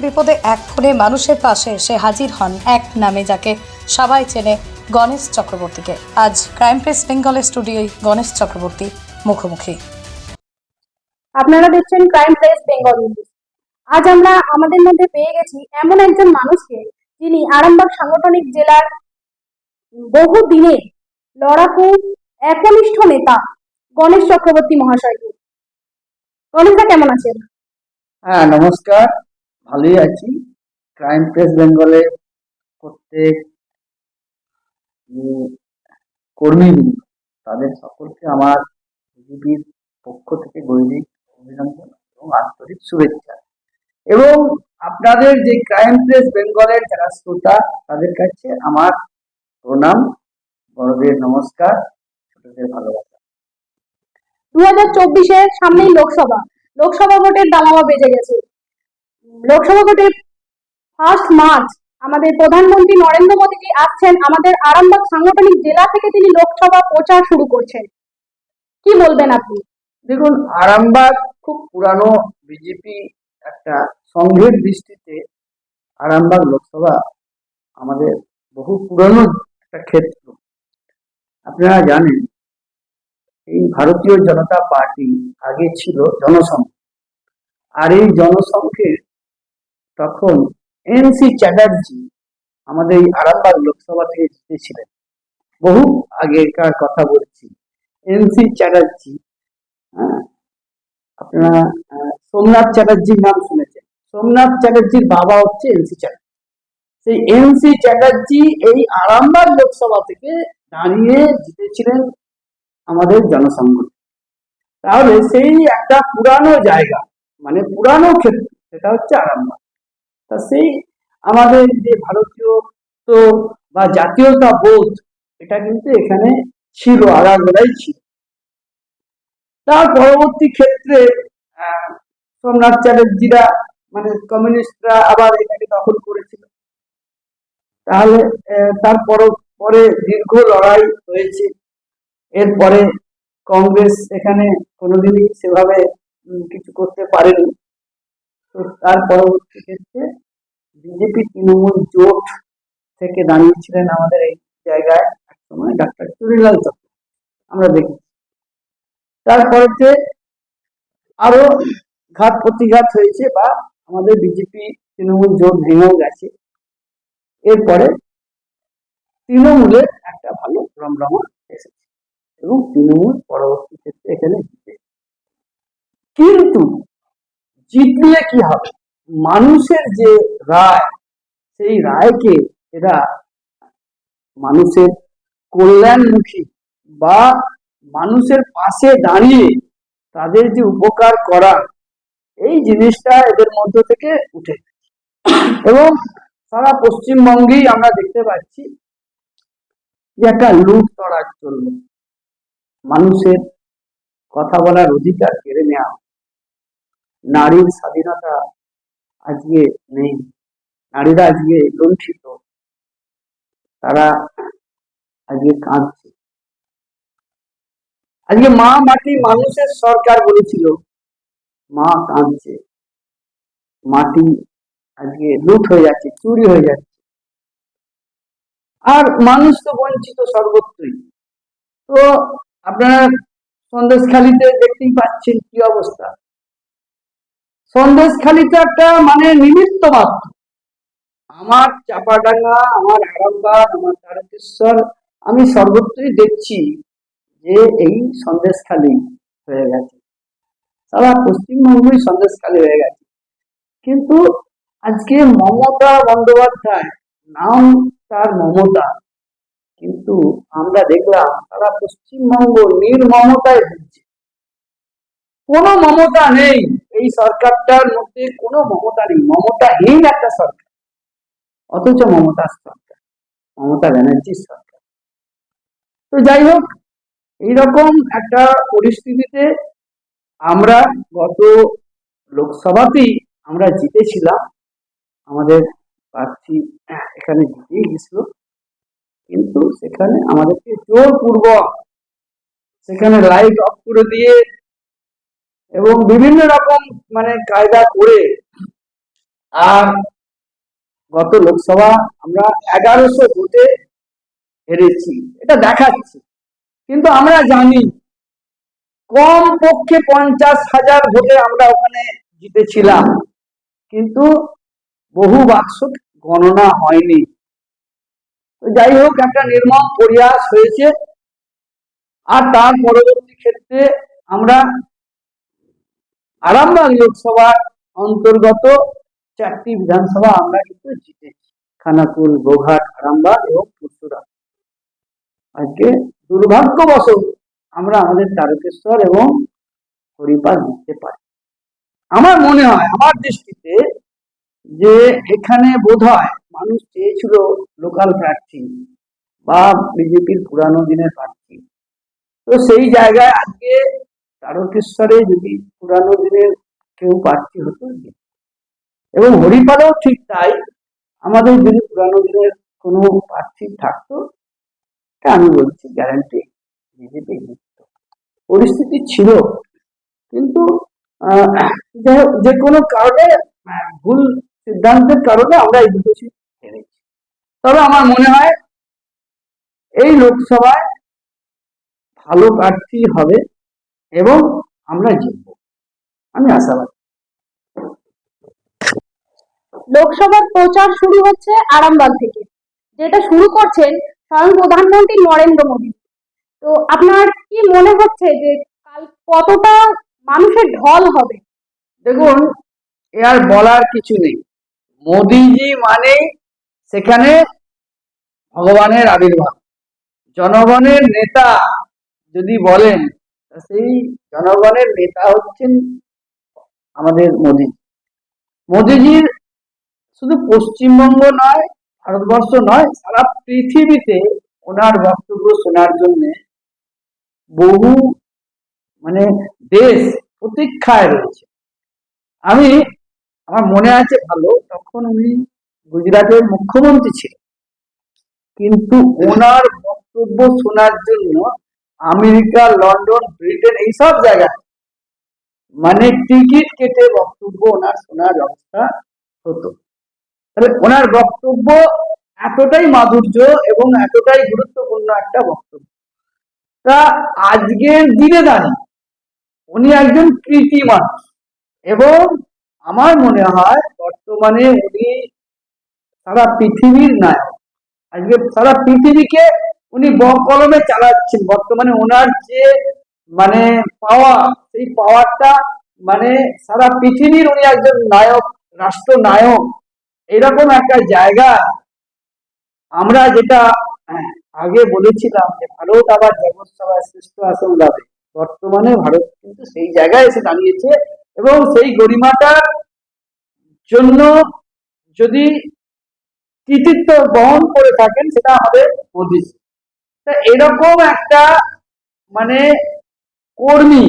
বিপদে এক্ষণে মানুষের পাশে এসে হাজির হন এক নামে, যাকে সবাই চেনে, গণেশ চক্রবর্তীকে। আজ ক্রাইম প্রেস বেঙ্গলের স্টুডিওয় গণেশ চক্রবর্তী মুখোমুখি। আপনারা দেখছেন ক্রাইম প্রেস বেঙ্গল নিউজ। আজ আমরা আমাদের মধ্যে পেয়ে গেছি এমন একজন মানুষকে, যিনি আরামবাগ সাংগঠনিক জেলার বহু দিনের লড়াকু একনিষ্ঠ নেতা গণেশ চক্রবর্তী মহাশয়কে। গণেশদা কেমন আছেন? হ্যাঁ, নমস্কার। ভালোই আছি। ক্রাইম প্রেস বেঙ্গলে প্রত্যেক কর্মীবৃন্দ, তাদের সকলকে আমার বিজেপির পক্ষ থেকে গৈরিক অভিনন্দন এবং আন্তরিক শুভেচ্ছা। এবং আপনাদের যে ক্রাইম প্রেস বেঙ্গলের যারা শ্রোতা, তাদের কাছে আমার প্রণাম, বড়দের নমস্কার, ছোটদের ভালোবাসা। 2024-এর সামনেই লোকসভা ভোটের দামামা বেজে গেছে। লোকসভা ভোটের 1 মার্চ আমাদের প্রধানমন্ত্রী নরেন্দ্র মোদীজি আসছেন আমাদের আরামবাগ সাংগঠনিক জেলা থেকে। তিনি লোকসভা প্রচার শুরু করছেন, কি বলবেন আপনি? দেখুন, আরামবাগ খুব পুরানো বিজেপি একটা সংঘের দৃষ্টিতে আরামবাগ লোকসভা আমাদের বহু পুরানো একটা ক্ষেত্র। আপনারা জানেন, এই ভারতীয় জনতা পার্টি আগে ছিল জনসংঘ, আর এই জনসংঘের তখন এনসি চ্যাটার্জি আমাদের এই আরামবাগ লোকসভা থেকে জিতেছিলেন। বহু আগেকার কথা বলছি। এনসি চ্যাটার্জি, আপনারা সোমনাথ চ্যাটার্জির নাম শুনেছেন। সোমনাথ চ্যাটার্জির বাবা হচ্ছে এনসি চ্যাটার্জি। সেই এনসি চ্যাটার্জি এই আরামবাগ লোকসভা থেকে দাঁড়িয়ে জিতেছিলেন আমাদের জনসংঘ। তাহলে সেই একটা পুরানো জায়গা, মানে পুরানো ক্ষেত্র, সেটা হচ্ছে আরামবাগ। তা সেই আমাদের যে ভারতীয় তো বা জাতীয়তা বোধ, এটা কিন্তু এখানে ছিল, আগাগোড়াই ছিল। তার পরবর্তী ক্ষেত্রে সোমনাথ চ্যাটার্জিরা, মানে কমিউনিস্টরা আবার এটাকে দখল করেছিল। তাহলে তার পরে দীর্ঘ লড়াই হয়েছে। এরপরে কংগ্রেস এখানে কোনোদিনই সেভাবে কিছু করতে পারেনি। তো তার পরবর্তী ক্ষেত্রে বিজেপি তৃণমূল জোট থেকে দাঁড়িয়েছিলেন আমাদের এই জায়গায় একসময় ডাক্তার চুরিলাল চক্র, আমরা দেখি। তারপরে আরো ঘাত প্রতিঘাত হয়েছে, বা আমাদের বিজেপি তৃণমূল জোট ভেঙেও গেছে। এরপরে তৃণমূলের একটা ভালো রমরমা এসেছে এবং তৃণমূল পরবর্তী ক্ষেত্রে এখানে জিতে। কিন্তু জিতলে কি হবে? মানুষের যে রায়, সেই রায়কে এরা মানুষের কল্যাণমুখী বা মানুষের পাশে দাঁড়িয়ে তাদের যে উপকার করা, এই জিনিসটা এদের মধ্য থেকে উঠে। এবং সারা পশ্চিমবঙ্গেই আমরা দেখতে পাচ্ছি যে একটা লুট তরাজ চলল, মানুষের কথা বলার অধিকার কেড়ে নেওয়া, নারীর স্বাধীনতা আজকে নেই, নারীরা আজকে লুণ্ঠিত, তারা আজকে কাঁদছে। আজকে মা মাটি মানুষের সরকার বলেছিল, মা কাঁদছে, মাটি আজকে লুট হয়ে যাচ্ছে, চুরি হয়ে যাচ্ছে, আর মানুষ তো বঞ্চিত সর্বত্রই। তো আপনারা সন্দেশখালীতে দেখতেই পাচ্ছেন কি অবস্থা। সন্দেশখালীতে একটা মানে নিমিত্ত মাত্র। আমার চাপাডাঙ্গা, আমার আরামবাগ, আমার তারকেশ্বর, আমি সর্বত্রই দেখছি যে এই সন্দেশখালী হয়ে গেছে, সারা পশ্চিমবঙ্গই সন্দেশখালী হয়ে গেছে। কিন্তু আজকে মমতা বন্দ্যোপাধ্যায়, নাম তার মমতা, কিন্তু আমরা দেখলাম সারা পশ্চিমবঙ্গ নির্মমতায় ভুগছে। কোনো মমতা নেই এই সরকারটার মধ্যে, কোনো মমতা নেই, মমতাহীন একটা সরকার। অথচ মমতার সরকার, মমতা ব্যানার্জির সরকার। তো যাই হোক, এইরকম একটা পরিস্থিতিতে আমরা গত লোকসভাতেই আমরা জিতেছিলাম, আমাদের প্রার্থী এখানে জিতেই গেছিল। কিন্তু সেখানে আমাদেরকে জোরপূর্বক সেখানে লাইট অফ করে দিয়ে এবং বিভিন্ন রকম মানে কায়দা করে আর গত লোকসভা আমরা 1100 ভোটে হেরেছি, এটা দেখাচ্ছি। কিন্তু আমরা জানি কম পক্ষে 50,000 ভোটে আমরা ওখানে জিতেছিলাম, কিন্তু বহু বাক্স গণনা হয়নি। তো যাই হোক, একটা নির্মম প্রয়াস হয়েছে। আর তার পরবর্তী ক্ষেত্রে আমরা আরামবাগ লোকসভার অন্তর্গত 4টি বিধানসভা আমরা কিন্তু জিতেছি, খানাকুল, গোঘাট, আরামবাগ এবং পুরসুরা। আজকে দুর্ভাগ্যবশত আমরা আমাদের তারকেশ্বর এবং হরিপাল জিততে পারি। আমার মনে হয়, আমার দৃষ্টিতে, যে এখানে বোধহয় মানুষ চেয়েছিল লোকাল প্রার্থী বা বিজেপির পুরানো দিনের প্রার্থী। তো সেই জায়গায় আজকে তারকেশ্বরে যদি পুরানো দিনের কেউ প্রার্থী হতো, এবং হরিপালেও ঠিক তাই, আমাদের যদি পুরানো দিনের কোনো প্রার্থী থাকতো, তা আমি বলছি গ্যারান্টি বিজেপি জিতত। পরিস্থিতি ছিল, কিন্তু যে কোনো কারণে ভুল সিদ্ধান্তের কারণে আমরা এই দুটো সিট হেরেছি। তবে আমার মনে হয় এই লোকসভায় ভালো প্রার্থী হবে এবং আমরা জিতব, আমি আশাবাদী। লোকসভার প্রচার শুরু হচ্ছে আরামবাগ থেকে, যেটা শুরু করছেন স্বয়ং প্রধানমন্ত্রী নরেন্দ্র মোদী। তো আপনার কি মনে হচ্ছে যে কাল কতটা মানুষের ঢল হবে? দেখুন, এ আর বলার কিছু নেই। মোদিজি মানে সেখানে ভগবানের আবির্ভাব। জনগণের নেতা যদি বলেন, সেই জনগণের নেতা হচ্ছেন আমাদের মোদি। মোদিজির শুধু পশ্চিমবঙ্গ নয়, ভারতবর্ষ নয়, সারা পৃথিবীতে ওনার বক্তব্য শোনার জন্য বহু দেশ প্রতীক্ষায় রয়েছে। আমার মনে আছে ভালো, তখন উনি গুজরাটের মুখ্যমন্ত্রী ছিলেন, কিন্তু ওনার বক্তব্য শোনার জন্য আমেরিকা, লন্ডন, ব্রিটেন এইসব জায়গায় টিকিট কেটে বক্তব্য ওনার শোনার ব্যবস্থা হতো। তাহলে ওনার বক্তব্য এতটাই মাধুর্য এবং এতটাই গুরুত্বপূর্ণ একটা বক্তব্য। তা আজকের দিনে দাঁড়িয়ে উনি একজন কৃতি মানুষ, এবং আমার মনে হয় বর্তমানে উনি সারা পৃথিবীর নায়ক। আজকে সারা পৃথিবীকে উনি কলমে চালাচ্ছেন। বর্তমানে ওনার যে পাওয়ার, সেই পাওয়ারটা সারা পৃথিবীর উনি একজন নায়ক, রাষ্ট্র নায়ক। এরকম একটা জায়গা আমরা যেটা আগে বলেছিলাম যে ভারত আবার জগৎসভায় শ্রেষ্ঠ আসন যাবে, বর্তমানে ভারত কিন্তু সেই জায়গায় এসে দাঁড়িয়েছে। এবং সেই গরিমাটার জন্য যদি কৃতিত্ব বহন করে থাকেন, সেটা আমাদের মোদী। তা এরকম একটা কর্মী,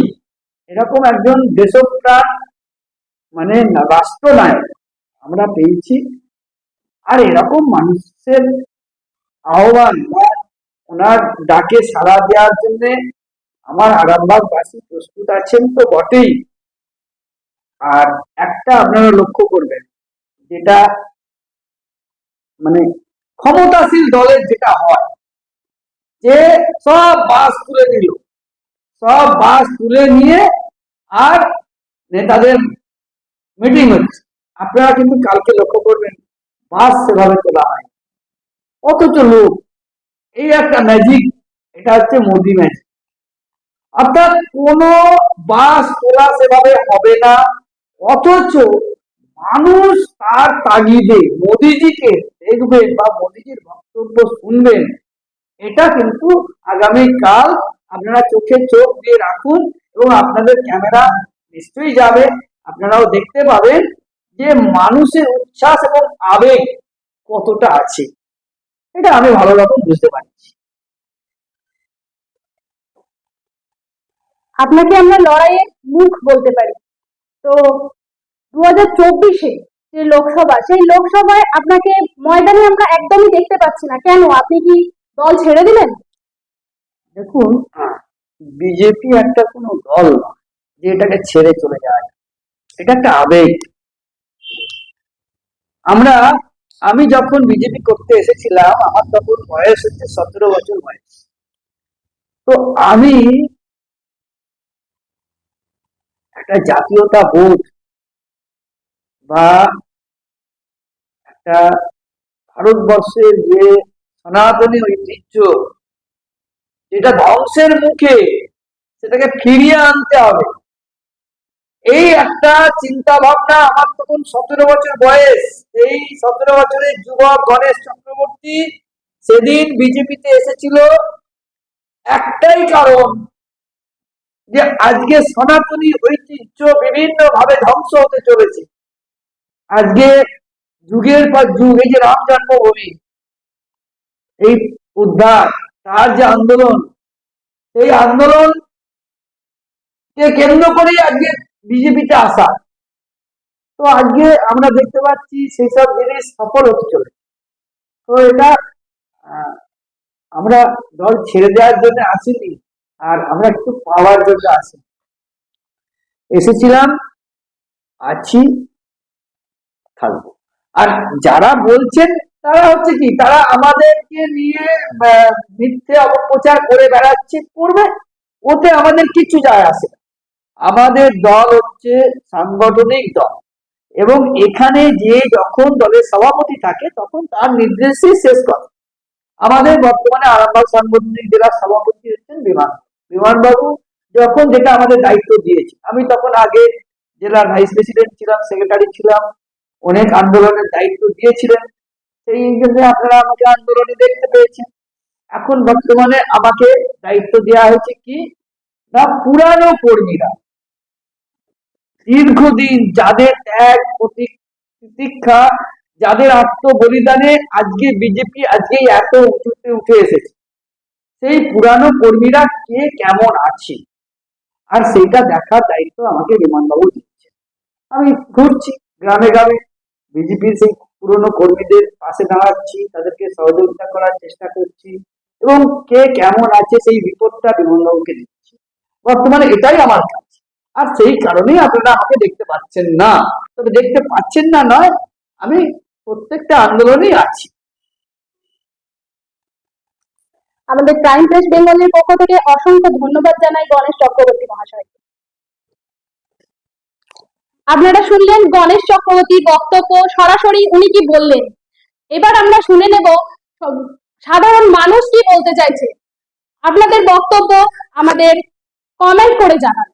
এরকম একজন দেশপ্রাণ রাষ্ট্রনায়ক আমরা পেয়েছি। আর এরকম মানুষের আহ্বান বা ওনার ডাকে সাড়া দেওয়ার জন্য আমার আরামবাগবাসী প্রস্তুত আছেন তো বটেই। আর একটা আপনারা লক্ষ্য করবেন, যেটা ক্ষমতাশীল দলের যেটা হয়, যে সব বাস তুলে দিল, সব বাস তুলে নিয়ে আর নেতাদের মিটিং হচ্ছে। আপনারা কিন্তু কালকে লক্ষ্য করবেন, বাস সেভাবে তোলা হয়, অথচ লোক, এই একটা ম্যাজিক, এটা হচ্ছে মোদি ম্যাজিক। অর্থাৎ কোন বাস তোলা সেভাবে হবে না, অথচ মানুষ তার তাগিদে মোদিজিকে দেখবেন বা মোদিজির বক্তব্য শুনবেন। এটা কিন্তু আগামীকাল আপনারা চোখে চোখ দিয়ে রাখুন, এবং আপনাদের ক্যামেরা নিশ্চয়ই যাবে, আপনারাও দেখতে পাবেন যে মানুষের উচ্ছ্বাস এবং আবেগ কতটা আছে। এটা আমি ভালো রকম বুঝতে পারছি। আপনাকে আমরা লড়াইয়ের মুখ বলতে পারি। তো 2024-এ যে লোকসভা, সেই লোকসভায় আপনাকে ময়দানে আমরা একদমই দেখতে পাচ্ছি না, কেন? আপনি কি দল ছেড়ে দিলেন? দেখুন, বিজেপি একটা কোনো দল নয় যে এটাকে ছেড়ে চলে যায়। এটা একটা আবেগ। আমি যখন বিজেপি করতে এসেছিলাম আমার তখন বয়স হচ্ছে 17 বছর বয়স। তো আমি একটা জাতীয়তা বোধ বা একটা ভারতবর্ষের যে সনাতনী ঐতিহ্য যেটা ধ্বংসের মুখে, সেটাকে ফিরিয়ে আনতে হবে, এই একটা চিন্তা ভাবনা আমার তখন 17 বছর বয়স। এই 17 বছরের যুবক গণেশ চক্রবর্তী সেদিন বিজেপিতে এসেছিল একটাই কারণ, যে আজকে সনাতনী ঐতিহ্য বিভিন্ন ভাবে ধ্বংস হতে চলেছে। আজকে যুগের পর যুগ এই যে রাম জন্মভূমি, এই উদ্ধার, তার যে আন্দোলন, সেই আন্দোলনকে কেন্দ্র করেই আজকে বিজেপিতে আসা। তো আজকে আমরা দেখতে পাচ্ছি সেই সব জিনিস সফল হতে চলেছে। তো এটা আমরা দল ছেড়ে দেওয়ার জন্য আসিনি, আর আমরা একটু পাওয়ার জন্য এসেছিলাম, আছি, থাকবো। আর যারা বলছেন তারা হচ্ছে কি, তারা আমাদেরকে নিয়ে মিথ্যে অপপ্রচার করে বেড়াচ্ছে, করবে, ওতে আমাদের কিছু যায় আসে না। আমাদের দল হচ্ছে সাংগঠনিক দল, এবং এখানে যে যখন দলের সভাপতি থাকে তখন তার নির্দেশেই শেষ করে। আমাদের বর্তমানে আরামবাগ সাংগঠনিক জেলার সভাপতি হচ্ছেন বিমানবাবু। যখন যেটা আমাদের দায়িত্ব দিয়েছে, আমি তখন আগে জেলার ভাইস প্রেসিডেন্ট ছিলাম, সেক্রেটারি ছিলাম, অনেক আন্দোলনের দায়িত্ব দিয়েছিলেন, সেই জন্য আপনারা আমাকে আন্দোলনে দেখতে পেয়েছেন। এখন বর্তমানে আমাকে দায়িত্ব দেওয়া হয়েছে কি না, পুরানো কর্মীরা, দীর্ঘদিন যাদের ত্যাগ প্রতীক্ষা, যাদের আত্মবলিদানে আজকে বিজেপি আজকে এত উঁচুতে উঠে এসেছে, সেই পুরানো কর্মীরা কে কেমন আছে, আর সেইটা দেখার দায়িত্ব আমাকে বিমানবাবু দিচ্ছে। আমি ঘুরছি গ্রামে গ্রামে, বিজেপির সেই পুরনো কর্মীদের পাশে দাঁড়াচ্ছি, তাদেরকে সহযোগিতা করার চেষ্টা করছি, এবং কে কেমন আছে সেই রিপোর্টটা বিমানবাবুকে দিচ্ছি। বর্তমানে এটাই আমার কাজ, আর সেই কারণেই আপনারা আমাকে দেখতে পাচ্ছেন না। তবে দেখতে পাচ্ছেন না নয়, আমি প্রত্যেকটা আন্দোলনেই আছি। আমাদের ক্রাইম প্রেস বেঙ্গলের পক্ষ থেকে অসংখ্য ধন্যবাদ জানাই গণেশ চক্রবর্তী মহাশয়কে। আপনারা শুনলেন গণেশ চক্রবর্তীর বক্তব্য, সরাসরি উনি কি বললেন। এবার আমরা শুনে নেব সাধারণ মানুষ কি বলতে চাইছে। আপনাদের বক্তব্য আমাদের কমেন্ট করে জানান।